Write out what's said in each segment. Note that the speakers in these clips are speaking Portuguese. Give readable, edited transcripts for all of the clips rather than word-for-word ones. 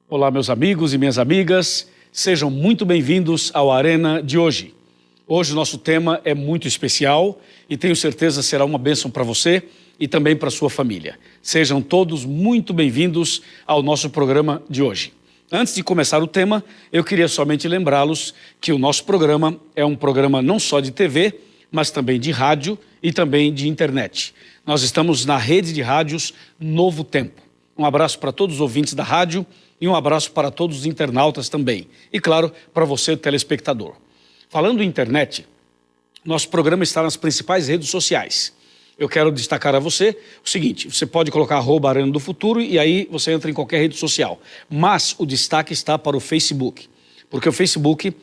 Olá, meus amigos e minhas amigas, sejam muito bem-vindos ao Arena de hoje. Hoje o nosso tema é muito especial e tenho certeza será uma bênção para você e também para a sua família. Sejam todos muito bem-vindos ao nosso programa de hoje. Antes de começar o tema, eu queria somente lembrá-los que o nosso programa é um programa não só de TV, mas também de rádio e também de internet. Nós estamos na rede de rádios Novo Tempo. Um abraço para todos os ouvintes da rádio e um abraço para todos os internautas também. E claro, para você, telespectador. Falando em internet, nosso programa está nas principais redes sociais. Eu quero destacar a você o seguinte: você pode colocar @Arena do Futuro e aí você entra em qualquer rede social. Mas o destaque está para o Facebook, porque o Facebook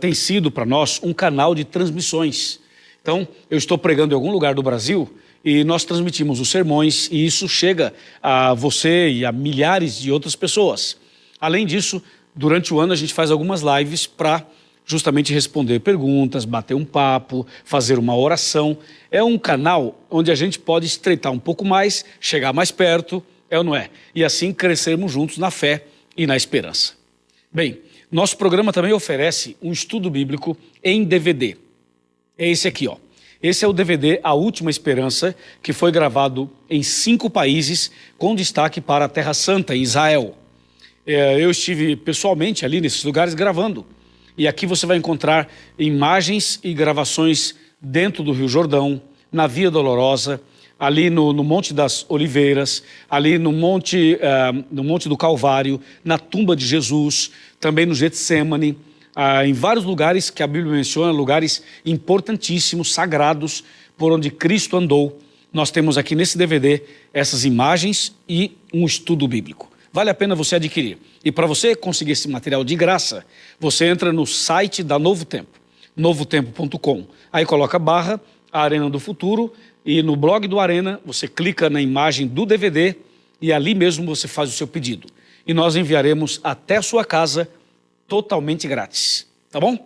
tem sido para nós um canal de transmissões. Então, eu estou pregando em algum lugar do Brasil e nós transmitimos os sermões e isso chega a você e a milhares de outras pessoas. Além disso, durante o ano a gente faz algumas lives para justamente responder perguntas, bater um papo, fazer uma oração. É um canal onde a gente pode estreitar um pouco mais, chegar mais perto, é ou não é? E assim crescermos juntos na fé e na esperança. Bem, nosso programa também oferece um estudo bíblico em DVD. É esse aqui, ó. Esse é o DVD A Última Esperança, que foi gravado em 5 países, com destaque para a Terra Santa, em Israel. Eu estive pessoalmente ali nesses lugares gravando. E aqui você vai encontrar imagens e gravações dentro do Rio Jordão, na Via Dolorosa, ali no Monte das Oliveiras, ali no Monte do Calvário, na tumba de Jesus, também no Getsêmani, em vários lugares que a Bíblia menciona, lugares importantíssimos, sagrados, por onde Cristo andou. Nós temos aqui nesse DVD essas imagens e um estudo bíblico. Vale a pena você adquirir. E para você conseguir esse material de graça, você entra no site da Novo Tempo, novotempo.com. Aí coloca / Arena do Futuro e no blog do Arena você clica na imagem do DVD e ali mesmo você faz o seu pedido. E nós enviaremos até a sua casa totalmente grátis, tá bom?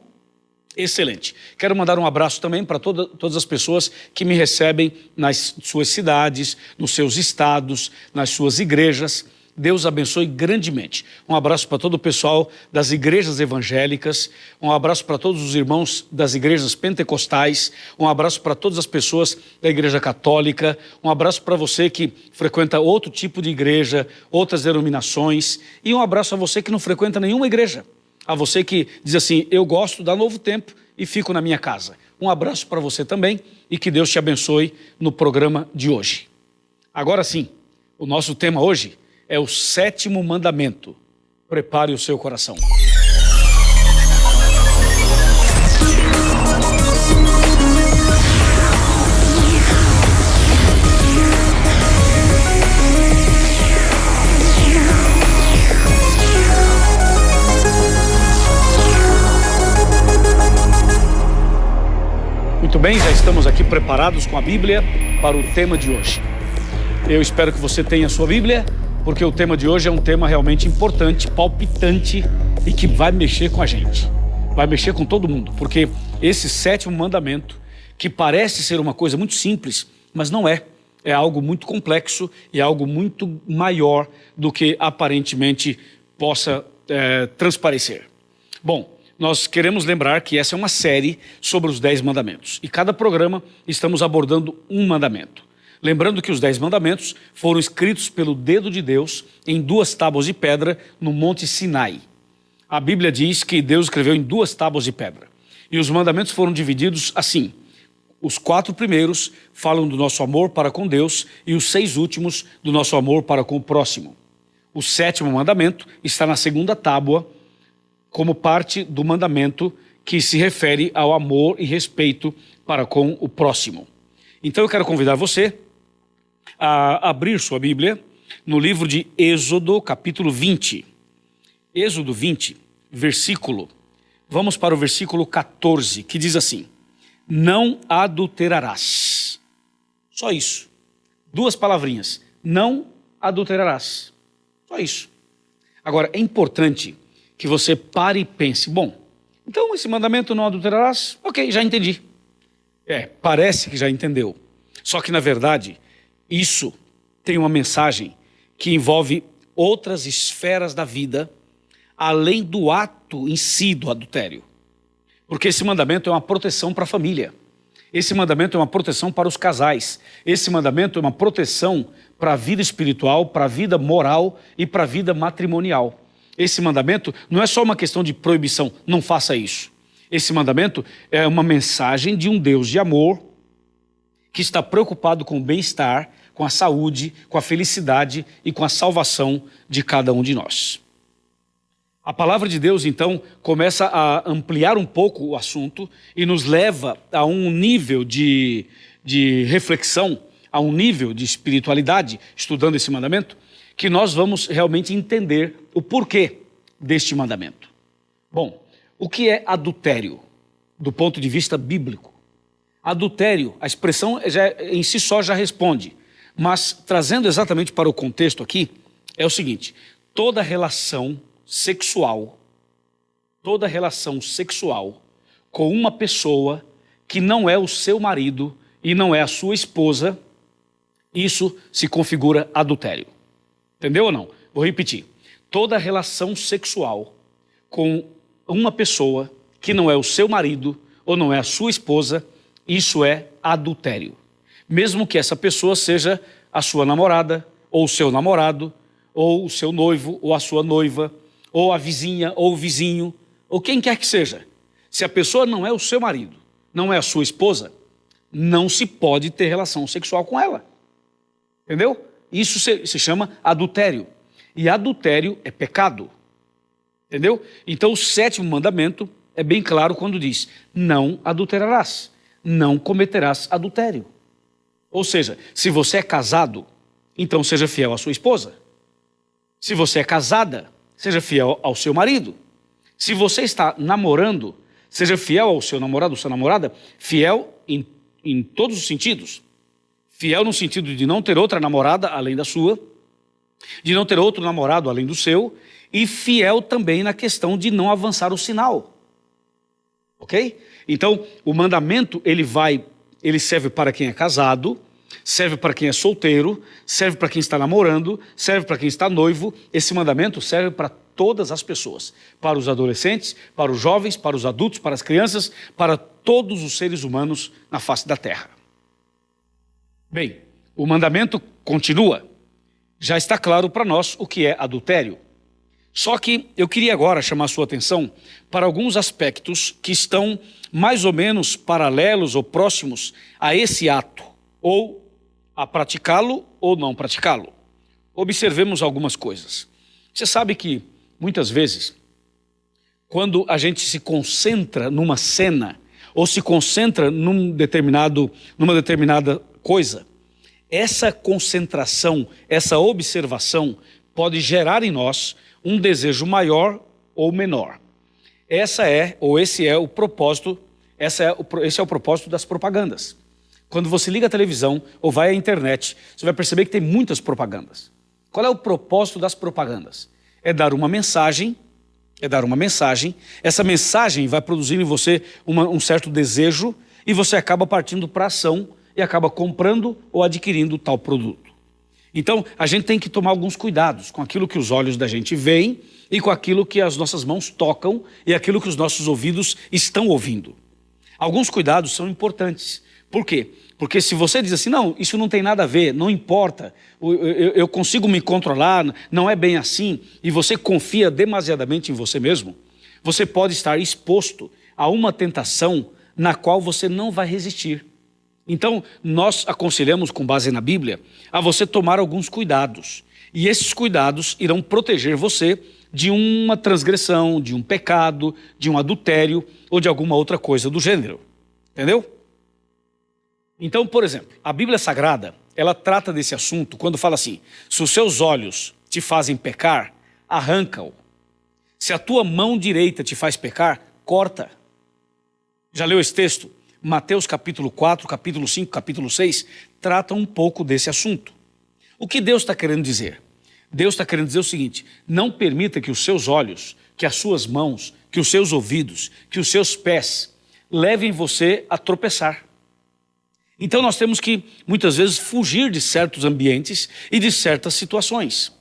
Excelente. Quero mandar um abraço também para todas as pessoas que me recebem nas suas cidades, nos seus estados, nas suas igrejas. Deus abençoe grandemente. Um abraço para todo o pessoal das igrejas evangélicas, um abraço para todos os irmãos das igrejas pentecostais, um abraço para todas as pessoas da igreja católica, um abraço para você que frequenta outro tipo de igreja, outras denominações, e um abraço a você que não frequenta nenhuma igreja. A você que diz assim: eu gosto da Novo Tempo e fico na minha casa. Um abraço para você também e que Deus te abençoe no programa de hoje. Agora sim, o nosso tema hoje é o 7º mandamento. Prepare o seu coração. Muito bem, já estamos aqui preparados com a Bíblia para o tema de hoje. Eu espero que você tenha a sua Bíblia, porque o tema de hoje é um tema realmente importante, palpitante e que vai mexer com a gente. Vai mexer com todo mundo, porque esse 7º mandamento, que parece ser uma coisa muito simples, mas não é. É algo muito complexo e algo muito maior do que aparentemente possa transparecer. Bom, nós queremos lembrar que essa é uma série sobre os 10 mandamentos. E cada programa estamos abordando um mandamento. Lembrando que os 10 mandamentos foram escritos pelo dedo de Deus em 2 tábuas de pedra no Monte Sinai. A Bíblia diz que Deus escreveu em 2 tábuas de pedra. E os mandamentos foram divididos assim. Os 4 primeiros falam do nosso amor para com Deus e os 6 últimos do nosso amor para com o próximo. O 7º mandamento está na 2ª tábua, como parte do mandamento que se refere ao amor e respeito para com o próximo. Então eu quero convidar você a abrir sua Bíblia no livro de Êxodo, capítulo 20. Êxodo 20, vamos para o versículo 14, que diz assim: não adulterarás. Só isso. 2 palavrinhas. Não adulterarás. Só isso. Agora, é importante que você pare e pense: bom, então esse mandamento não adulterarás? Ok, já entendi. Parece que já entendeu. Só que, na verdade, isso tem uma mensagem que envolve outras esferas da vida, além do ato em si do adultério. Porque esse mandamento é uma proteção para a família. Esse mandamento é uma proteção para os casais. Esse mandamento é uma proteção para a vida espiritual, para a vida moral e para a vida matrimonial. Esse mandamento não é só uma questão de proibição, não faça isso. Esse mandamento é uma mensagem de um Deus de amor que está preocupado com o bem-estar, com a saúde, com a felicidade e com a salvação de cada um de nós. A palavra de Deus, então, começa a ampliar um pouco o assunto e nos leva a um nível de reflexão, a um nível de espiritualidade, estudando esse mandamento, que nós vamos realmente entender o porquê deste mandamento. Bom, o que é adultério, do ponto de vista bíblico? Adultério, a expressão em si só já responde, mas trazendo exatamente para o contexto aqui, é o seguinte: toda relação sexual com uma pessoa que não é o seu marido e não é a sua esposa, isso se configura adultério. Entendeu ou não? Vou repetir. Toda relação sexual com uma pessoa que não é o seu marido ou não é a sua esposa, isso é adultério. Mesmo que essa pessoa seja a sua namorada, ou o seu namorado, ou o seu noivo, ou a sua noiva, ou a vizinha, ou o vizinho, ou quem quer que seja. Se a pessoa não é o seu marido, não é a sua esposa, não se pode ter relação sexual com ela. Entendeu? Isso se chama adultério. E adultério é pecado. Entendeu? Então o 7º mandamento é bem claro quando diz: não adulterarás, não cometerás adultério. Ou seja, se você é casado, então seja fiel à sua esposa. Se você é casada, seja fiel ao seu marido. Se você está namorando, seja fiel ao seu namorado ou sua namorada, fiel em todos os sentidos. Fiel no sentido de não ter outra namorada além da sua, de não ter outro namorado além do seu, e fiel também na questão de não avançar o sinal. Ok? Então, o mandamento, ele serve para quem é casado, serve para quem é solteiro, serve para quem está namorando, serve para quem está noivo. Esse mandamento serve para todas as pessoas, para os adolescentes, para os jovens, para os adultos, para as crianças, para todos os seres humanos na face da terra. Bem, o mandamento continua. Já está claro para nós o que é adultério. Só que eu queria agora chamar a sua atenção para alguns aspectos que estão mais ou menos paralelos ou próximos a esse ato, ou a praticá-lo ou não praticá-lo. Observemos algumas coisas. Você sabe que, muitas vezes, quando a gente se concentra numa cena, ou se concentra numa determinada coisa, essa concentração, essa observação pode gerar em nós um desejo maior ou menor. Esse é o propósito das propagandas. Quando você liga a televisão ou vai à internet, você vai perceber que tem muitas propagandas. Qual é o propósito das propagandas? É dar uma mensagem, essa mensagem vai produzir em você um certo desejo e você acaba partindo para a ação e acaba comprando ou adquirindo tal produto. Então, a gente tem que tomar alguns cuidados com aquilo que os olhos da gente veem e com aquilo que as nossas mãos tocam e aquilo que os nossos ouvidos estão ouvindo. Alguns cuidados são importantes. Por quê? Porque se você diz assim, não, isso não tem nada a ver, não importa, eu consigo me controlar, não é bem assim, e você confia demasiadamente em você mesmo, você pode estar exposto a uma tentação na qual você não vai resistir. Então, nós aconselhamos, com base na Bíblia, a você tomar alguns cuidados. E esses cuidados irão proteger você de uma transgressão, de um pecado, de um adultério ou de alguma outra coisa do gênero. Entendeu? Então, por exemplo, a Bíblia Sagrada, ela trata desse assunto quando fala assim: se os seus olhos te fazem pecar, arranca-o. Se a tua mão direita te faz pecar, corta. Já leu esse texto? Mateus capítulo 4, capítulo 5, capítulo 6, tratam um pouco desse assunto. O que Deus está querendo dizer? Deus está querendo dizer o seguinte: não permita que os seus olhos, que as suas mãos, que os seus ouvidos, que os seus pés levem você a tropeçar. Então nós temos que, muitas vezes, fugir de certos ambientes e de certas situações.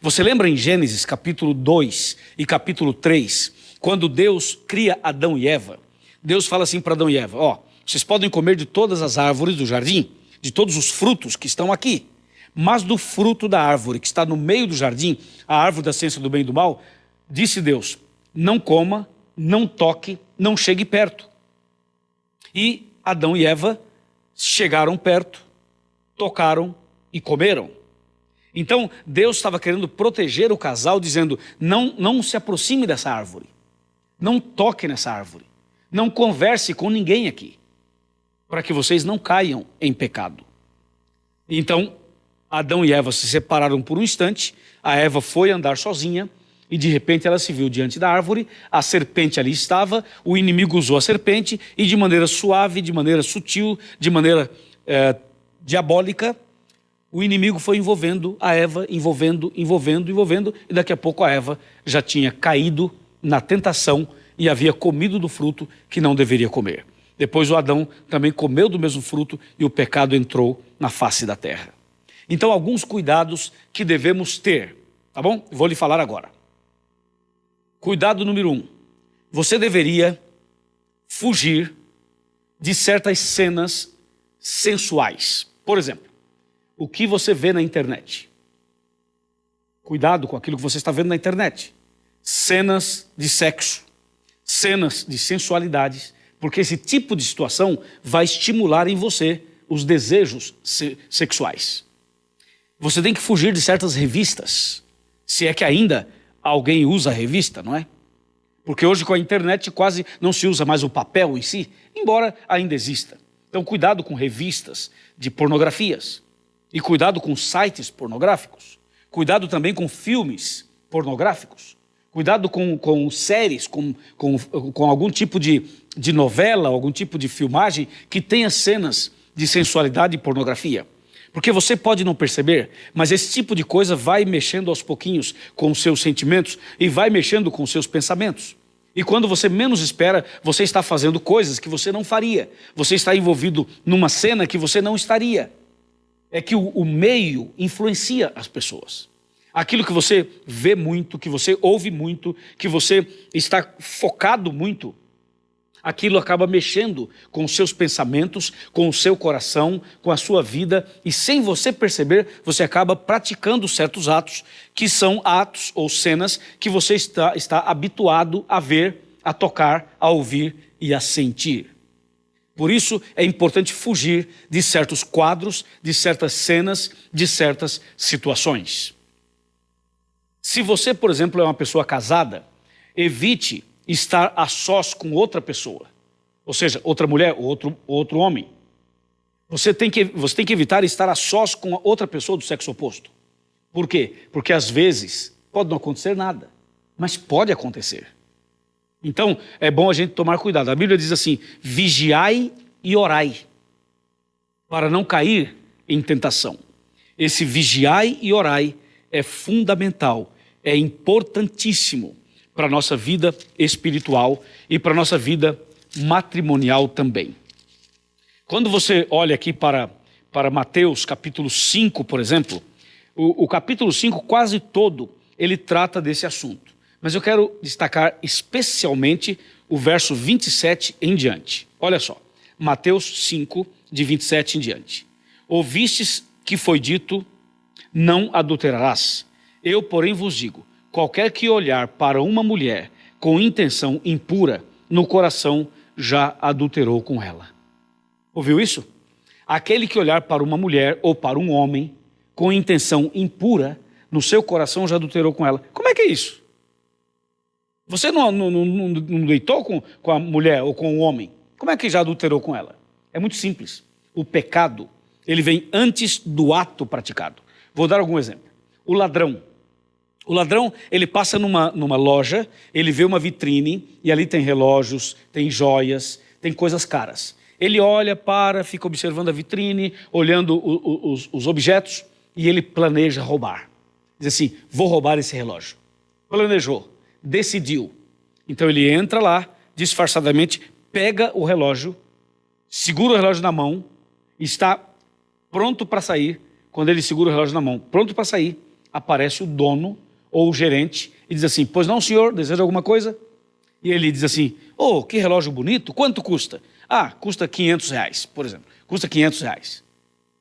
Você lembra em Gênesis capítulo 2 e capítulo 3, quando Deus cria Adão e Eva? Deus fala assim para Adão e Eva: ó, vocês podem comer de todas as árvores do jardim, de todos os frutos que estão aqui, mas do fruto da árvore que está no meio do jardim, a árvore da ciência do bem e do mal, disse Deus, não coma, não toque, não chegue perto. E Adão e Eva chegaram perto, tocaram e comeram. Então Deus estava querendo proteger o casal, dizendo, não se aproxime dessa árvore, não toque nessa árvore, não converse com ninguém aqui, para que vocês não caiam em pecado. Então Adão e Eva se separaram por um instante, a Eva foi andar sozinha e de repente ela se viu diante da árvore, a serpente ali estava, o inimigo usou a serpente e de maneira suave, de maneira sutil, de maneira diabólica, o inimigo foi envolvendo a Eva, envolvendo, e daqui a pouco a Eva já tinha caído na tentação e havia comido do fruto que não deveria comer. Depois o Adão também comeu do mesmo fruto e o pecado entrou na face da terra. Então, alguns cuidados que devemos ter, tá bom? Vou lhe falar agora. Cuidado número 1. Você deveria fugir de certas cenas sensuais. Por exemplo, o que você vê na internet. Cuidado com aquilo que você está vendo na internet. Cenas de sexo, cenas de sensualidade, porque esse tipo de situação vai estimular em você os desejos sexuais. Você tem que fugir de certas revistas, se é que ainda alguém usa a revista, não é? Porque hoje com a internet quase não se usa mais o papel em si, embora ainda exista. Então cuidado com revistas de pornografias, e cuidado com sites pornográficos, cuidado também com filmes pornográficos, cuidado com séries, com algum tipo de novela, algum tipo de filmagem que tenha cenas de sensualidade e pornografia. Porque você pode não perceber, mas esse tipo de coisa vai mexendo aos pouquinhos com os seus sentimentos e vai mexendo com os seus pensamentos. E quando você menos espera, você está fazendo coisas que você não faria. Você está envolvido numa cena que você não estaria. É que o meio influencia as pessoas. Aquilo que você vê muito, que você ouve muito, que você está focado muito, aquilo acaba mexendo com os seus pensamentos, com o seu coração, com a sua vida, e sem você perceber, você acaba praticando certos atos, que são atos ou cenas que você está habituado a ver, a tocar, a ouvir e a sentir. Por isso é importante fugir de certos quadros, de certas cenas, de certas situações. Se você, por exemplo, é uma pessoa casada, evite estar a sós com outra pessoa, ou seja, outra mulher ou outro homem. Você tem que evitar estar a sós com outra pessoa do sexo oposto. Por quê? Porque às vezes pode não acontecer nada, mas pode acontecer. Então é bom a gente tomar cuidado. A Bíblia diz assim, vigiai e orai, para não cair em tentação. Esse vigiai e orai é fundamental, é importantíssimo para a nossa vida espiritual e para a nossa vida matrimonial também. Quando você olha aqui para Mateus capítulo 5, por exemplo, o capítulo 5 quase todo ele trata desse assunto. Mas eu quero destacar especialmente o verso 27 em diante. Olha só, Mateus 5, de 27 em diante. Ouvistes que foi dito, não adulterarás. Eu, porém, vos digo, qualquer que olhar para uma mulher com intenção impura, no coração já adulterou com ela. Ouviu isso? Aquele que olhar para uma mulher ou para um homem com intenção impura, no seu coração já adulterou com ela. Como é que é isso? Você não deitou com a mulher ou com o homem? Como é que já adulterou com ela? É muito simples. O pecado, ele vem antes do ato praticado. Vou dar algum exemplo. O ladrão, ele passa numa loja, ele vê uma vitrine e ali tem relógios, tem joias, tem coisas caras. Ele olha, fica observando a vitrine, olhando os objetos e ele planeja roubar. Diz assim, vou roubar esse relógio. Planejou, decidiu. Então ele entra lá, disfarçadamente, pega o relógio, segura o relógio na mão, está pronto para sair. Quando ele segura o relógio na mão, pronto para sair, aparece o dono ou o gerente e diz assim: pois não, senhor, deseja alguma coisa? E ele diz assim: oh, que relógio bonito, quanto custa? Ah, custa R$500, por exemplo, custa R$500.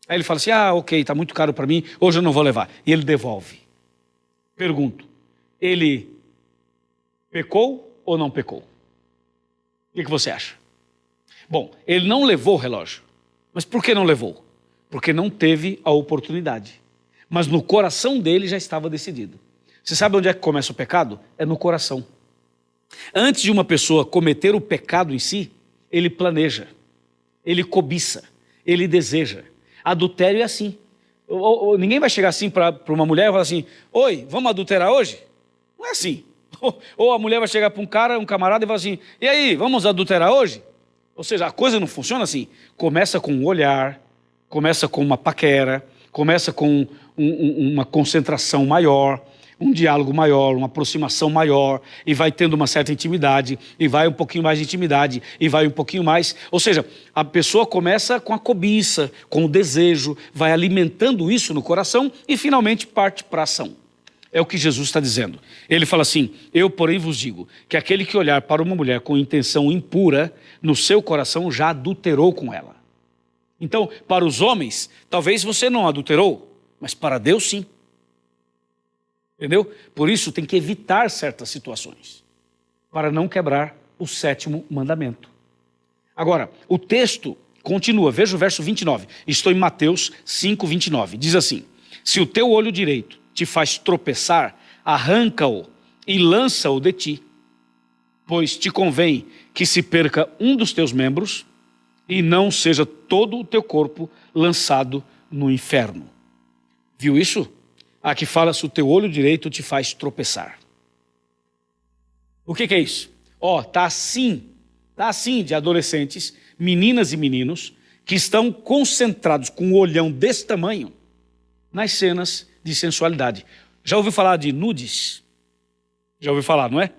Aí ele fala assim: ah, ok, está muito caro para mim, hoje eu não vou levar. E ele devolve. Pergunto, ele pecou ou não pecou? O que você acha? Bom, ele não levou o relógio. Mas por que não levou? Porque não teve a oportunidade. Mas no coração dele já estava decidido. Você sabe onde é que começa o pecado? É no coração. Antes de uma pessoa cometer o pecado em si, ele planeja, ele cobiça, ele deseja. Adultério é assim. Ninguém vai chegar assim para uma mulher e falar assim: oi, vamos adulterar hoje? Não é assim. Ou a mulher vai chegar para um camarada e falar assim: e aí, vamos adulterar hoje? Ou seja, a coisa não funciona assim. Começa com um olhar, começa com uma paquera, começa com uma concentração maior, um diálogo maior, uma aproximação maior, e vai tendo uma certa intimidade, e vai um pouquinho mais de intimidade, e vai um pouquinho mais. Ou seja, a pessoa começa com a cobiça, com o desejo, vai alimentando isso no coração e finalmente parte para a ação. É o que Jesus está dizendo. Ele fala assim: eu, porém, vos digo que aquele que olhar para uma mulher com intenção impura, no seu coração já adulterou com ela. Então, para os homens, talvez você não adulterou, mas para Deus sim. Entendeu? Por isso tem que evitar certas situações, para não quebrar o 7º mandamento. Agora, o texto continua, veja o verso 29. Estou em Mateus 5, 29. Diz assim: se o teu olho direito te faz tropeçar, arranca-o e lança-o de ti, pois te convém que se perca um dos teus membros e não seja todo o teu corpo lançado no inferno. Viu isso? Aqui fala: se o teu olho direito te faz tropeçar. O que é isso? Tá assim de adolescentes, meninas e meninos, que estão concentrados com um olhão desse tamanho nas cenas de sensualidade. Já ouviu falar de nudes? Já ouviu falar, não é?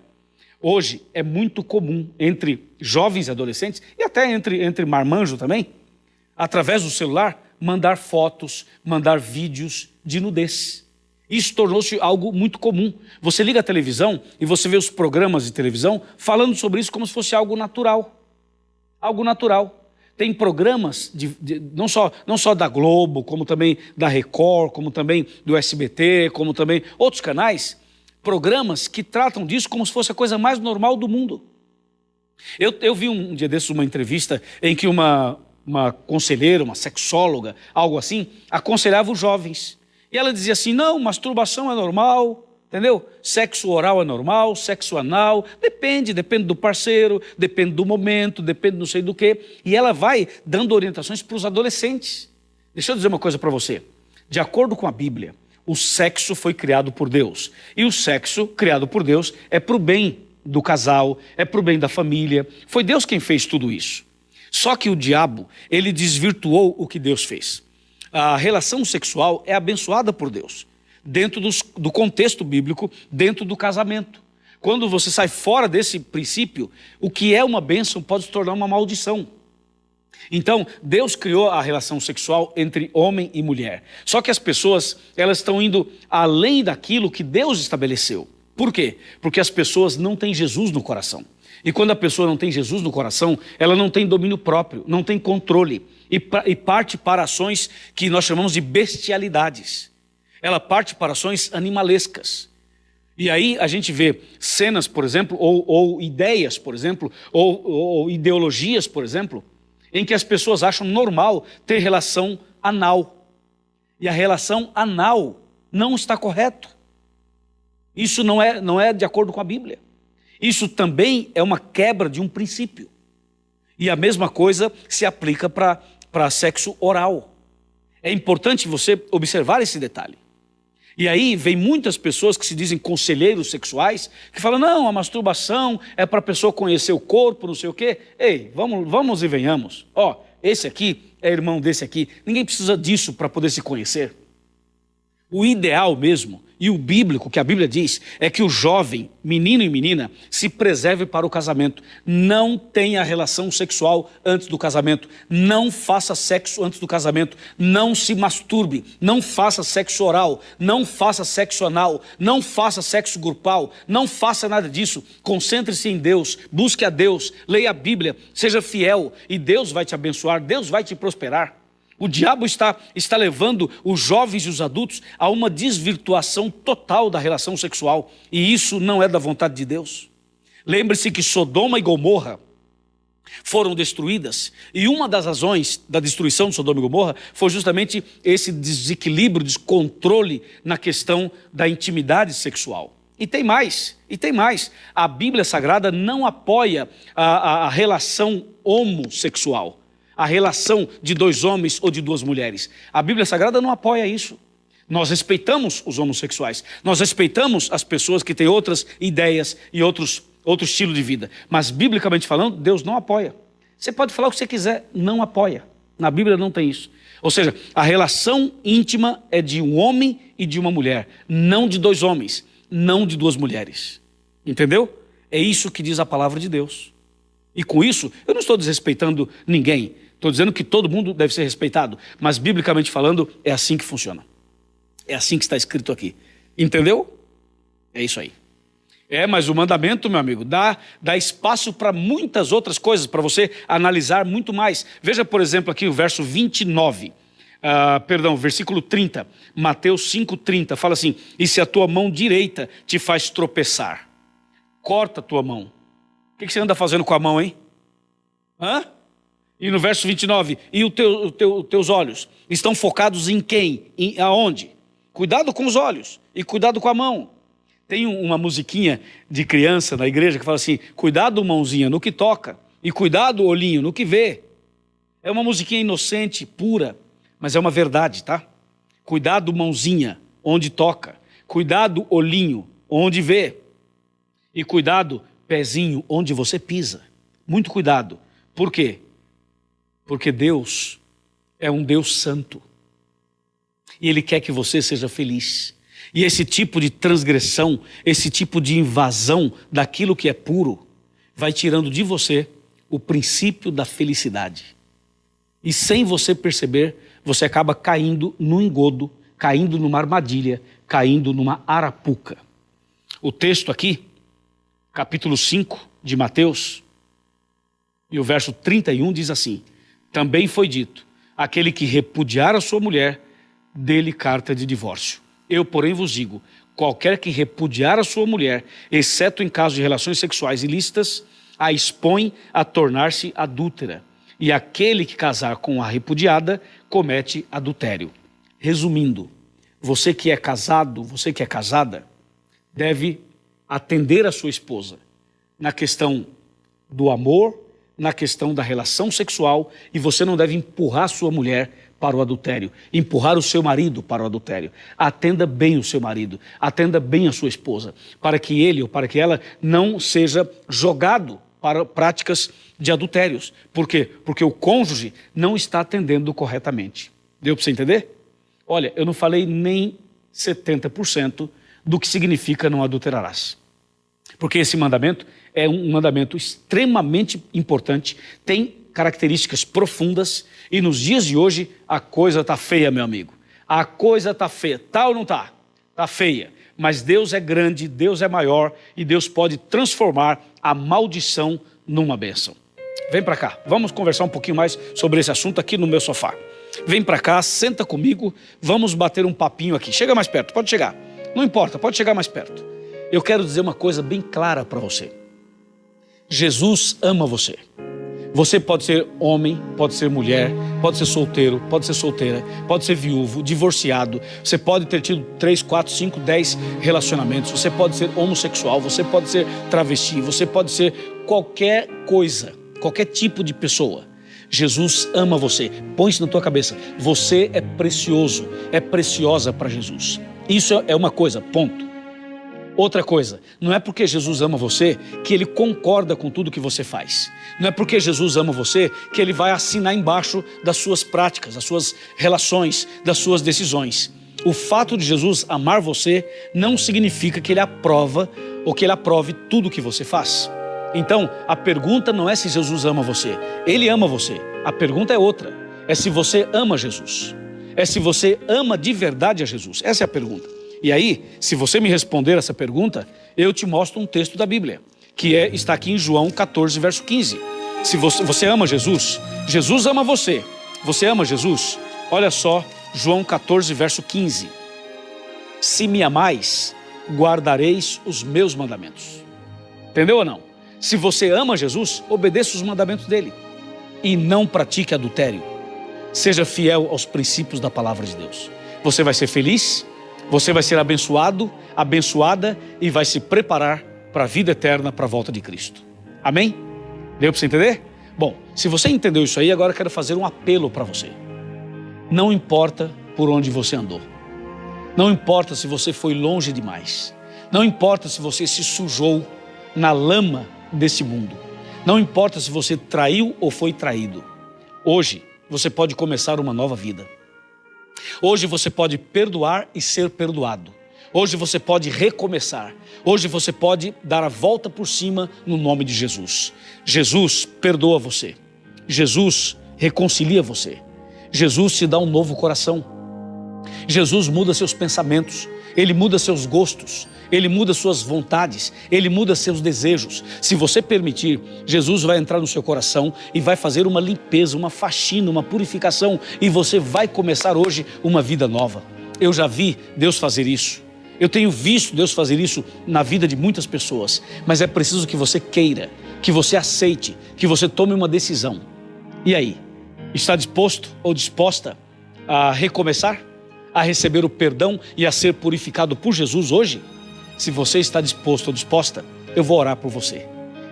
Hoje é muito comum entre jovens e adolescentes, e até entre marmanjo também, através do celular, mandar fotos, mandar vídeos de nudez. Isso tornou-se algo muito comum. Você liga a televisão e você vê os programas de televisão falando sobre isso como se fosse algo natural. Algo natural. Tem programas, não só da Globo, como também da Record, como também do SBT, como também outros canais, programas que tratam disso como se fosse a coisa mais normal do mundo. Eu vi um dia desses uma entrevista em que uma conselheira, uma sexóloga, algo assim, aconselhava os jovens. E ela dizia assim: não, masturbação é normal, entendeu? Sexo oral é normal, sexo anal, depende do parceiro, depende do momento, depende não sei do quê. E ela vai dando orientações para os adolescentes. Deixa eu dizer uma coisa para você. De acordo com a Bíblia, o sexo foi criado por Deus. E o sexo criado por Deus é para o bem do casal, é para o bem da família. Foi Deus quem fez tudo isso. Só que o diabo, ele desvirtuou o que Deus fez. A relação sexual é abençoada por Deus, dentro do contexto bíblico, dentro do casamento. Quando você sai fora desse princípio, o que é uma bênção pode se tornar uma maldição. Então, Deus criou a relação sexual entre homem e mulher. Só que as pessoas, elas estão indo além daquilo que Deus estabeleceu. Por quê? Porque as pessoas não têm Jesus no coração. E quando a pessoa não tem Jesus no coração, ela não tem domínio próprio, não tem controle. E parte para ações que nós chamamos de bestialidades. Ela parte para ações animalescas. E aí a gente vê cenas, por exemplo, ou ideias, por exemplo, ou ideologias, por exemplo, em que as pessoas acham normal ter relação anal. E a relação anal não está correto. Isso não é de acordo com a Bíblia. Isso também é uma quebra de um princípio. E a mesma coisa se aplica para sexo oral. É importante você observar esse detalhe. E aí vem muitas pessoas que se dizem conselheiros sexuais, que falam: não, a masturbação é para a pessoa conhecer o corpo, não sei o quê. Ei, vamos e venhamos. Esse aqui é irmão desse aqui. Ninguém precisa disso para poder se conhecer. O ideal mesmo, e o bíblico, que a Bíblia diz, é que o jovem, menino e menina, se preserve para o casamento. Não tenha relação sexual antes do casamento. Não faça sexo antes do casamento. Não se masturbe. Não faça sexo oral. Não faça sexo anal. Não faça sexo grupal. Não faça nada disso. Concentre-se em Deus. Busque a Deus. Leia a Bíblia. Seja fiel e Deus vai te abençoar. Deus vai te prosperar. O diabo está levando os jovens e os adultos a uma desvirtuação total da relação sexual. E isso não é da vontade de Deus. Lembre-se que Sodoma e Gomorra foram destruídas. E uma das razões da destruição de Sodoma e Gomorra foi justamente esse desequilíbrio, descontrole na questão da intimidade sexual. E tem mais. A Bíblia Sagrada não apoia a relação homossexual. A relação de dois homens ou de duas mulheres. A Bíblia Sagrada não apoia isso. Nós respeitamos os homossexuais. Nós respeitamos as pessoas que têm outras ideias e outro estilo de vida. Mas, biblicamente falando, Deus não apoia. Você pode falar o que você quiser, não apoia. Na Bíblia não tem isso. Ou seja, a relação íntima é de um homem e de uma mulher. Não de dois homens, não de duas mulheres. Entendeu? É isso que diz a palavra de Deus. E com isso, eu não estou desrespeitando ninguém. Estou dizendo que todo mundo deve ser respeitado. Mas, biblicamente falando, é assim que funciona. É assim que está escrito aqui. Entendeu? É isso aí. Mas o mandamento, meu amigo, dá espaço para muitas outras coisas, para você analisar muito mais. Veja, por exemplo, aqui o verso 29. Versículo 30. Mateus 5,30. Fala assim: e se a tua mão direita te faz tropeçar, corta a tua mão. O que você anda fazendo com a mão, hein? E no verso 29, e os teus olhos estão focados em quem? Aonde? Cuidado com os olhos e cuidado com a mão. Tem uma musiquinha de criança na igreja que fala assim: cuidado, mãozinha, no que toca, e cuidado, olhinho, no que vê. É uma musiquinha inocente, pura, mas é uma verdade, tá? Cuidado, mãozinha, onde toca. Cuidado, olhinho, onde vê. E cuidado, pezinho, onde você pisa. Muito cuidado. Por quê? Porque Deus é um Deus santo. E Ele quer que você seja feliz. E esse tipo de transgressão, esse tipo de invasão daquilo que é puro, vai tirando de você o princípio da felicidade. E sem você perceber, você acaba caindo no engodo, caindo numa armadilha, caindo numa arapuca. O texto aqui, capítulo 5 de Mateus, e o verso 31 diz assim: também foi dito, aquele que repudiar a sua mulher, dê-lhe carta de divórcio. Eu, porém, vos digo, qualquer que repudiar a sua mulher, exceto em caso de relações sexuais ilícitas, a expõe a tornar-se adúltera. E aquele que casar com a repudiada, comete adultério. Resumindo, você que é casado, você que é casada, deve atender a sua esposa na questão do amor, na questão da relação sexual, e você não deve empurrar a sua mulher para o adultério, empurrar o seu marido para o adultério. Atenda bem o seu marido, atenda bem a sua esposa, para que ele ou para que ela não seja jogado para práticas de adultérios. Por quê? Porque o cônjuge não está atendendo corretamente. Deu para você entender? Olha, eu não falei nem 70% do que significa não adulterarás. Porque esse mandamento é um mandamento extremamente importante, tem características profundas, e nos dias de hoje a coisa está feia, meu amigo. A coisa está feia. Tá ou não está? Está feia. Mas Deus é grande, Deus é maior, e Deus pode transformar a maldição numa bênção. Vem para cá, vamos conversar um pouquinho mais sobre esse assunto aqui no meu sofá. Vem para cá, senta comigo, vamos bater um papinho aqui. Chega mais perto, pode chegar. Não importa, pode chegar mais perto. Eu quero dizer uma coisa bem clara para você. Jesus ama você. Você pode ser homem, pode ser mulher, pode ser solteiro, pode ser solteira, pode ser viúvo, divorciado. Você pode ter tido 3, 4, 5, 10 relacionamentos. Você pode ser homossexual, você pode ser travesti, você pode ser qualquer coisa, qualquer tipo de pessoa. Jesus ama você. Põe isso na tua cabeça. Você é precioso, é preciosa para Jesus. Isso é uma coisa, ponto. Outra coisa, não é porque Jesus ama você que Ele concorda com tudo que você faz. Não é porque Jesus ama você que Ele vai assinar embaixo das suas práticas, das suas relações, das suas decisões. O fato de Jesus amar você não significa que Ele aprova ou que Ele aprove tudo que você faz. Então, a pergunta não é se Jesus ama você. Ele ama você. A pergunta é outra. É se você ama Jesus. É se você ama de verdade a Jesus. Essa é a pergunta. E aí, se você me responder essa pergunta, eu te mostro um texto da Bíblia, que está aqui em João 14, verso 15. Se você ama Jesus, Jesus ama você. Você ama Jesus? Olha só, João 14, verso 15. Se me amais, guardareis os meus mandamentos. Entendeu ou não? Se você ama Jesus, obedeça os mandamentos dele. E não pratique adultério. Seja fiel aos princípios da palavra de Deus. Você vai ser feliz, você vai ser abençoado, abençoada e vai se preparar para a vida eterna, para a volta de Cristo. Amém? Deu para você entender? Bom, se você entendeu isso aí, agora eu quero fazer um apelo para você. Não importa por onde você andou. Não importa se você foi longe demais. Não importa se você se sujou na lama desse mundo. Não importa se você traiu ou foi traído. Hoje, você pode começar uma nova vida. Hoje você pode perdoar e ser perdoado. Hoje você pode recomeçar. Hoje você pode dar a volta por cima no nome de Jesus. Jesus perdoa você. Jesus reconcilia você. Jesus te dá um novo coração. Jesus muda seus pensamentos. Ele muda seus gostos. Ele muda suas vontades. Ele muda seus desejos. Se você permitir, Jesus vai entrar no seu coração e vai fazer uma limpeza, uma faxina, uma purificação. E você vai começar hoje uma vida nova. Eu já vi Deus fazer isso. Eu tenho visto Deus fazer isso na vida de muitas pessoas. Mas é preciso que você queira, que você aceite, que você tome uma decisão. E aí? Está disposto ou disposta a recomeçar? A receber o perdão e a ser purificado por Jesus hoje? Se você está disposto ou disposta, eu vou orar por você.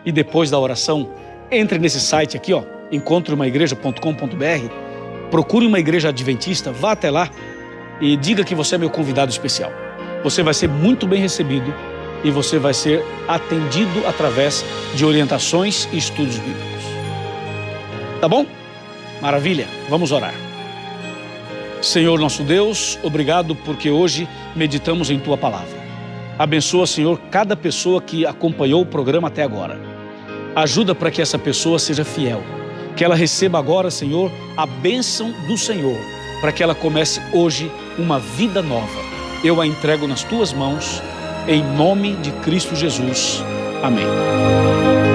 E depois da oração, entre nesse site aqui, encontreumaigreja.com.br, procure uma igreja adventista, vá até lá e diga que você é meu convidado especial. Você vai ser muito bem recebido e você vai ser atendido através de orientações e estudos bíblicos. Tá bom? Maravilha, vamos orar. Senhor nosso Deus, obrigado porque hoje meditamos em Tua Palavra. Abençoa, Senhor, cada pessoa que acompanhou o programa até agora. Ajuda para que essa pessoa seja fiel, que ela receba agora, Senhor, a bênção do Senhor, para que ela comece hoje uma vida nova. Eu a entrego nas Tuas mãos, em nome de Cristo Jesus. Amém.